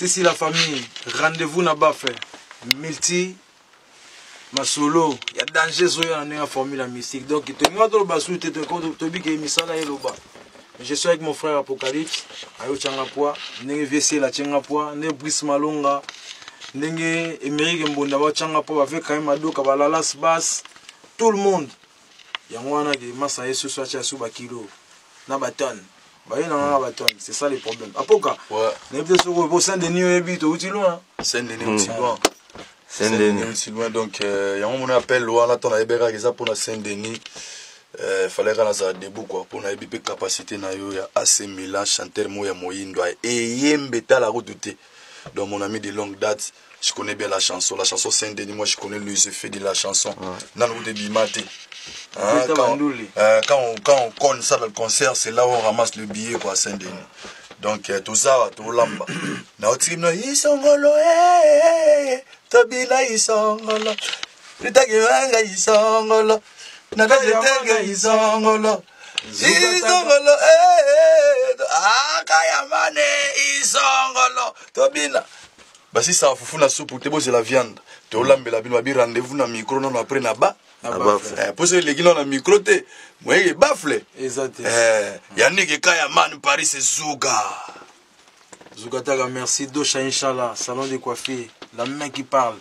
Si la famille, rendez-vous là-bas fait. Multi, Masolo, il y a danger sur la formule mystique. Donc, je suis avec mon frère Apocalypse, Ayo Changapua, Nenge VC la Changapua, Nenge Brice Malonga, Nenge Emerick Mbonda Changapua, avec quand même Ado Kabalalas Bass, tout le monde. Yangwana qui massa ce soit Chassou Bakilo, Nabaton. C'est ça les problèmes. Apoka, ouais. Au Saint-Denis, aussi loin. Saint-Denis aussi loin. Saint-Denis aussi loin. Donc, il y a un appel loin là, on a Ebera qui pour la Saint-Denis. Fallait qu'on a debout quoi pour na bipe capacité na yo ya AC Milan chanteur moya moyindo et yembeta la route douté. Donc mon ami de longue date, je connais bien la chanson Saint-Denis, moi je connais les effets de la chanson. Dans le route de Bimate. Quand on connaît ça dans le concert, c'est là où on ramasse le billet quoi à Saint-Denis. Donc tout ça, tout lamba. Na otimno isongolo tobila isongolo. Litagiwanga isongolo. Nakajetega isongolo. Isongolo kayamane isongolo. Tobila. Bah si ça foufou na soupe te c'est la viande. Te olambela bino bi rendez-vous na micro non après na ba. Pour ce les gens na micro te. Moi il bafle. Exactement. Yannick Kayamane Paris c'est Zouga. Zouga taga merci Docha Inch'Allah, salon de coiffure, la main qui parle.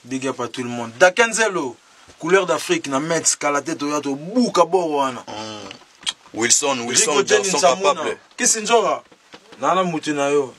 Big up à tout le monde. Dakenzelo. Couleur d'Afrique, na Metz, Kalate, Toyato, Bouka Borwana. Wilson, garçon capable. Qu'est-ce que c'est? Nana Moutina yo.